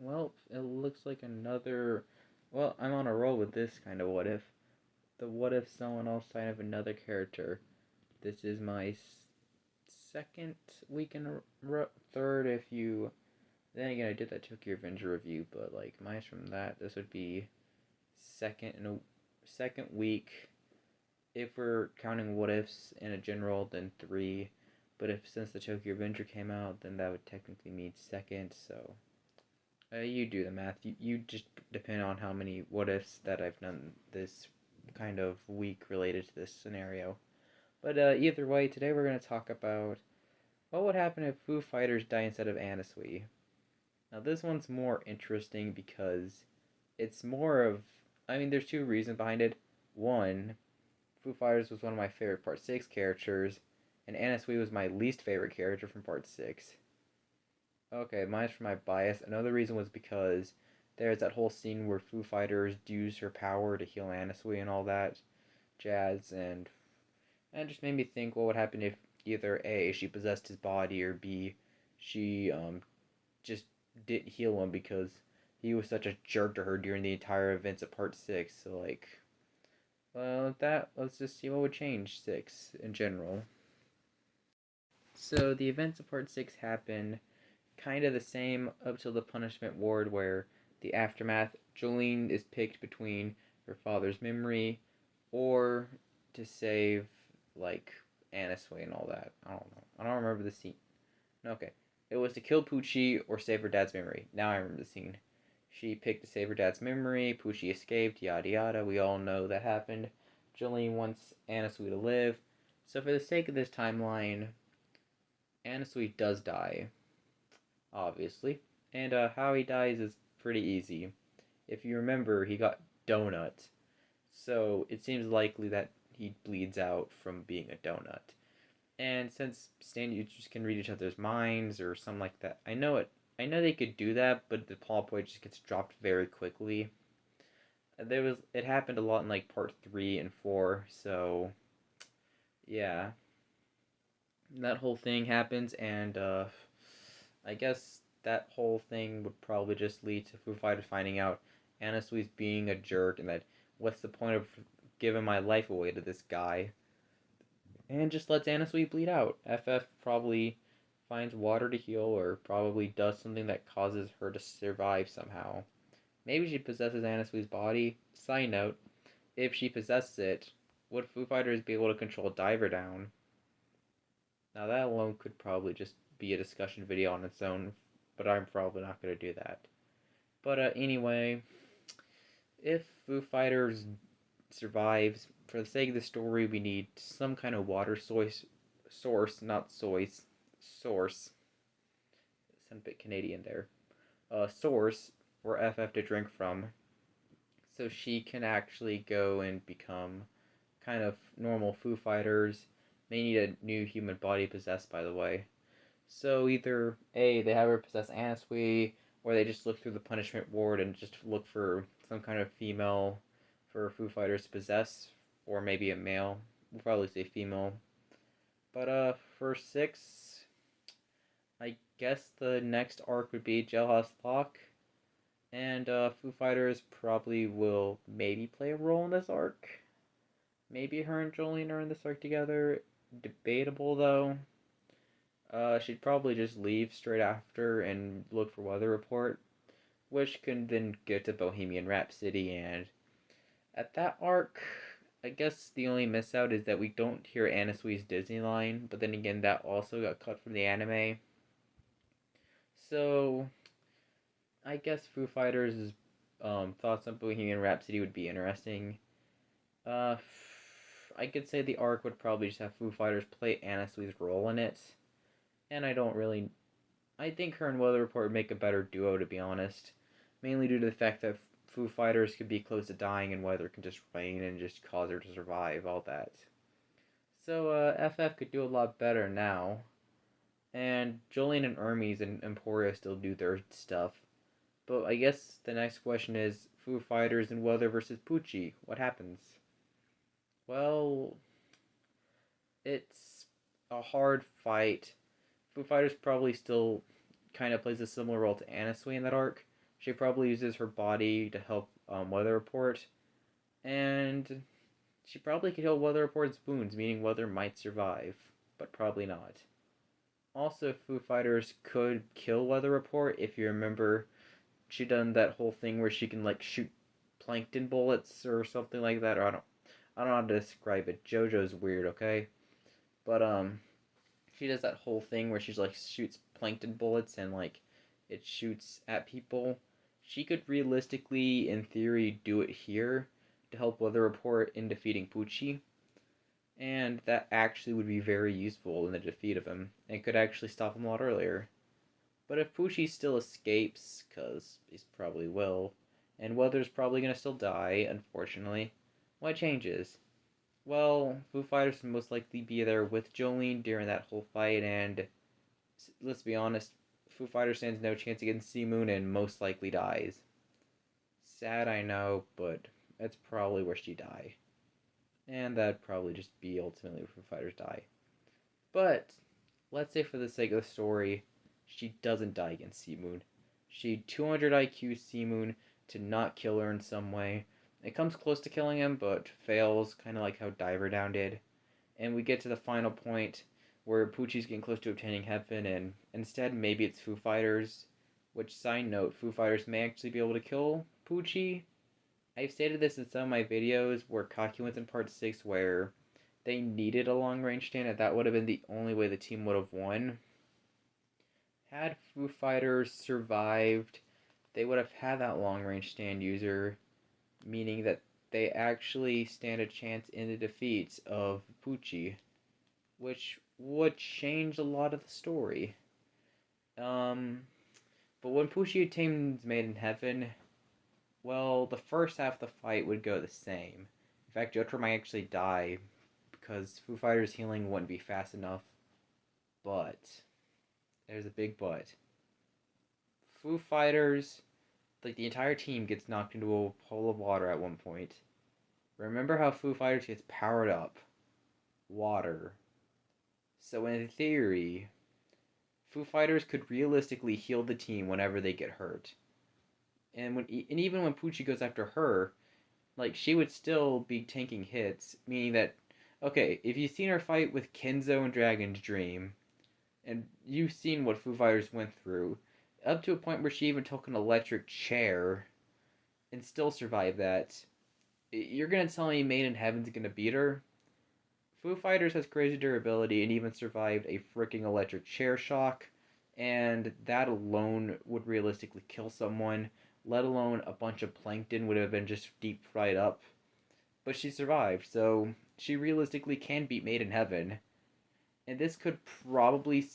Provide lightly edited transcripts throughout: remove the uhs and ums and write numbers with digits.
Well, it looks like another. Well, I'm on a roll with this kind of what if. The what if someone else signed of another character. This is my second week in a third if you. Then again, I did that Tokyo Avenger review, but like minus from that, this would be second in a second week. If we're counting what ifs in a general, then three. But if since the Tokyo Avenger came out, then that would technically mean second. So you do the math. You just depend on how many what ifs that I've done this kind of week related to this scenario. But either way, today we're going to talk about what would happen if Foo Fighters die instead of Anasui. Now, this one's more interesting because it's more of. I mean, there's two reasons behind it. One, Foo Fighters was one of my favorite Part 6 characters, and Anasui was my least favorite character from Part 6. Okay, mine's for my bias. Another reason was because there's that whole scene where Foo Fighters use her power to heal Anasui and all that jazz, and it just made me think what would happen if either A, she possessed his body, or B, she just didn't heal him because he was such a jerk to her during the entire events of Part 6. So, like, well, let's just see what would change 6 in general. So, the events of Part 6 happen kind of the same up till the punishment ward where the aftermath, Jolene is picked between her father's memory or to save, like, Anasui and all that. I don't know. I don't remember the scene. Okay. It was to kill Poochie or save her dad's memory. Now I remember the scene. She picked to save her dad's memory. Poochie escaped. Yada yada. We all know that happened. Jolene wants Anasui to live. So for the sake of this timeline, Anasui does die, obviously. And how he dies is pretty easy. If you remember, he got donut. So it seems likely that he bleeds out from being a donut. And since stand users can read each other's minds or something like that, I know they could do that, but the plot point just gets dropped very quickly. It happened a lot in like part 3 and 4, so yeah, that whole thing happens, and I guess that whole thing would probably just lead to Foo Fighters finding out Anasui's being a jerk, and that what's the point of giving my life away to this guy? And just lets Anasui bleed out. FF probably finds water to heal, or probably does something that causes her to survive somehow. Maybe she possesses Anasui's body. Side note, if she possesses it, would Foo Fighters be able to control Diver Down? Now that alone could probably just be a discussion video on its own, but I'm probably not going to do that. But anyway, if Foo Fighters survives, for the sake of the story, we need some kind of water source, not source. Sound a bit Canadian there. Source for FF to drink from, so she can actually go and become kind of normal Foo Fighters. May need a new human body possessed, by the way. So either A, they have her possess Anasui, or they just look through the punishment ward and just look for some kind of female for Foo Fighters to possess, or maybe a male. We'll probably say female. But for 6, I guess the next arc would be Jailhouse Lock, and Foo Fighters probably will maybe play a role in this arc. Maybe her and Jolene are in this arc together. Debatable though. She'd probably just leave straight after and look for Weather Report, which can then get to Bohemian Rhapsody, and at that arc, I guess the only miss out is that we don't hear Anasui's Disney line, but then again, that also got cut from the anime. So, I guess Foo Fighters' thoughts on Bohemian Rhapsody would be interesting. Uh, I could say the arc would probably just have Foo Fighters play Anasui's role in it, and I don't really. I think her and Weather Report would make a better duo, to be honest, mainly due to the fact that Foo Fighters could be close to dying and Weather can just rain and just cause her to survive, all that. So, FF could do a lot better now. And Jolene and Hermes and Emporio still do their stuff. But I guess the next question is Foo Fighters and Weather versus Poochie. What happens? Well, it's a hard fight. Foo Fighters probably still kind of plays a similar role to Anasui in that arc. She probably uses her body to help Weather Report, and she probably could heal Weather Report's wounds, meaning Weather might survive, but probably not. Also, Foo Fighters could kill Weather Report if you remember. She done that whole thing where she can like shoot plankton bullets or something like that. Or I don't know how to describe it. JoJo's weird, okay? But she does that whole thing where she's like shoots plankton bullets and like it shoots at people. She could realistically, in theory, do it here to help Weather Report in defeating Pucci, and that actually would be very useful in the defeat of him, and could actually stop him a lot earlier. But if Pucci still escapes, because he probably will, and Weather's probably going to still die, unfortunately, what changes? Well, Foo Fighters will most likely be there with Jolene during that whole fight, and let's be honest, Foo Fighters stands no chance against Sea Moon and most likely dies. Sad, I know, but that's probably where she die. And that'd probably just be ultimately where Foo Fighters die. But, let's say for the sake of the story, she doesn't die against Sea Moon. She 200 IQ Sea Moon to not kill her in some way. It comes close to killing him, but fails, kind of like how Diver Down did. And we get to the final point where Pucci's getting close to obtaining heaven, and instead maybe it's Foo Fighters. Which, side note, Foo Fighters may actually be able to kill Pucci. I've stated this in some of my videos where Kaki went in part 6 where they needed a long range stand, and that would have been the only way the team would have won. Had Foo Fighters survived, they would have had that long range stand user, meaning that they actually stand a chance in the defeat of Pucci, which would change a lot of the story. But when Pucci attains Maiden Heaven, well, the first half of the fight would go the same. In fact, Jotaro might actually die because Foo Fighters' healing wouldn't be fast enough. But there's a big but. Foo Fighters, like the entire team, gets knocked into a pool of water at one point. Remember how Foo Fighters gets powered up? Water. So in theory, Foo Fighters could realistically heal the team whenever they get hurt. And even when Pucci goes after her, like she would still be tanking hits, meaning that okay, if you've seen her fight with Kenzo and Dragon's Dream, and you've seen what Foo Fighters went through, up to a point where she even took an electric chair and still survived that, you're gonna tell me Maiden Heaven's gonna beat her? Foo Fighters has crazy durability and even survived a freaking electric chair shock, and that alone would realistically kill someone, let alone a bunch of plankton would have been just deep fried up. But she survived, so she realistically can beat Maiden Heaven. And this could probably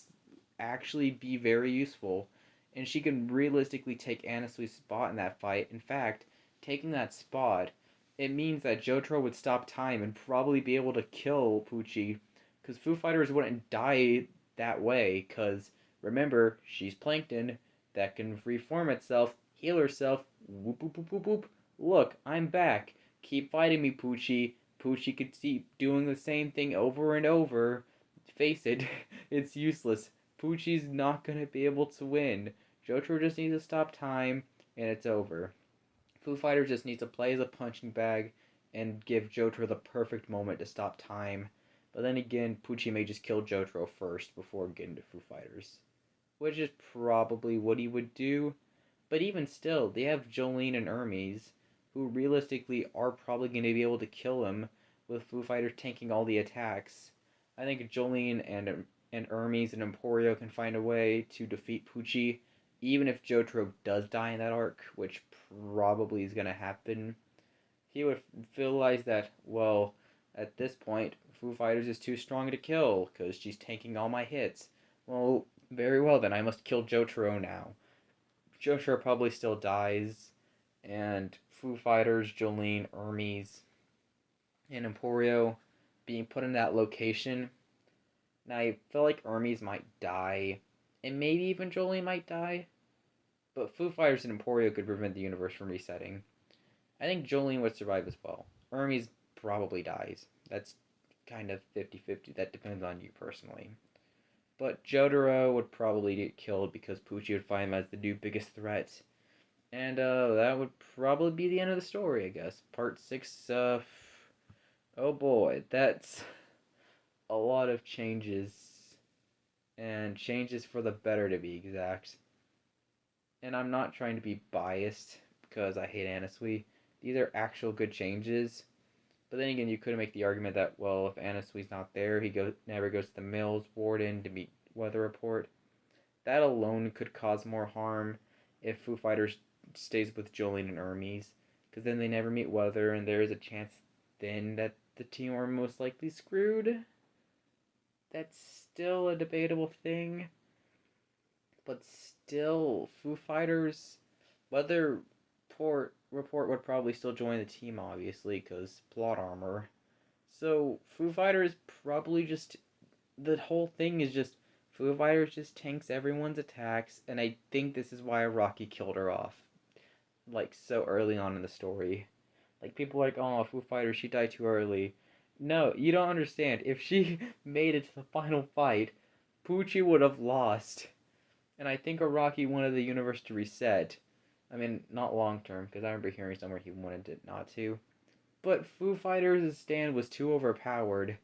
actually be very useful, and she can realistically take Anasui's spot in that fight. In fact, taking that spot, it means that Jotaro would stop time and probably be able to kill Pucci, because Foo Fighters wouldn't die that way, because remember, she's plankton that can reform itself, heal herself, whoop whoop whoop whoop whoop. Look, I'm back. Keep fighting me, Pucci. Pucci could keep doing the same thing over and over. Face it, it's useless. Pucci's not gonna be able to win. Jotaro just needs to stop time, and it's over. Foo Fighters just needs to play as a punching bag and give Jotaro the perfect moment to stop time. But then again, Pucci may just kill Jotaro first before getting to Foo Fighters, which is probably what he would do. But even still, they have Jolene and Hermes, who realistically are probably going to be able to kill him with Foo Fighters tanking all the attacks. I think Jolene and Hermes and Emporio can find a way to defeat Pucci, even if Jotaro does die in that arc, which probably is going to happen. He would realize that, well, at this point, Foo Fighters is too strong to kill, because she's tanking all my hits. Well, very well then, I must kill Jotaro now. Jotaro probably still dies, and Foo Fighters, Jolene, Hermes, and Emporio being put in that location. Now, I feel like Hermes might die, and maybe even Jolene might die, but Foo Fighters and Emporio could prevent the universe from resetting. I think Jolene would survive as well. Hermes probably dies. That's kind of 50-50. That depends on you personally. But Jotaro would probably get killed because Pucci would find him as the new biggest threat. And that would probably be the end of the story, I guess. Part 6, oh boy, that's a lot of changes. And changes for the better, to be exact. And I'm not trying to be biased because I hate Anasui. These are actual good changes. But then again, you could make the argument that, well, if Anasui's not there, never goes to the Mills Warden to meet Weather Report. That alone could cause more harm if Foo Fighters stays with Jolene and Hermes, because then they never meet Weather, and there is a chance then that the team are most likely screwed. That's still a debatable thing, but still, Foo Fighters, Weather Report would probably still join the team, obviously, because plot armor. So Foo Fighters probably just the whole thing is just Foo Fighters just tanks everyone's attacks, and I think this is why Rocky killed her off, like so early on in the story. Like people are like, oh, Foo Fighters, she died too early. No, you don't understand. If she made it to the final fight, Poochie would have lost, and I think Rocky wanted the universe to reset. I mean, not long term, because I remember hearing somewhere he wanted it not to. But Foo Fighters' stand was too overpowered.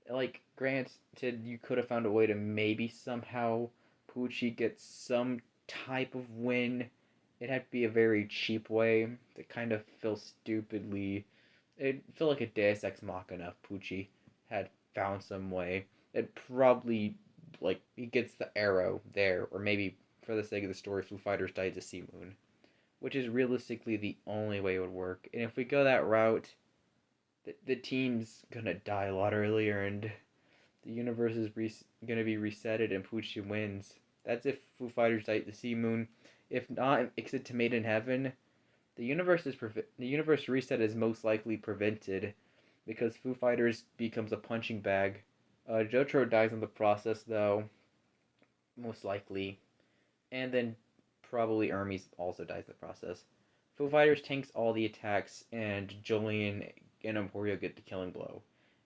Like, granted, you could have found a way to maybe somehow Poochie get some type of win. It had to be a very cheap way to kind of feel stupidly. It felt like a Deus Ex Machina if Poochie had found some way. It probably, like, he gets the arrow there, or maybe for the sake of the story, Foo Fighters died to Sea Moon, which is realistically the only way it would work. And if we go that route, the team's gonna die a lot earlier, and the universe is gonna be resetted, and Poochie wins. That's if Foo Fighters die the Sea Moon. If not, exit to Made in Heaven. The universe reset is most likely prevented because Foo Fighters becomes a punching bag. Jotaro dies in the process, though, most likely, and then probably Hermes also dies in the process. Foo Fighters tanks all the attacks, and Jolene and Emporio get the killing blow.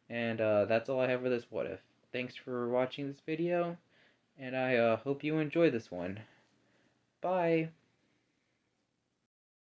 And that's all I have for this What If. Thanks for watching this video, and I hope you enjoy this one. Bye!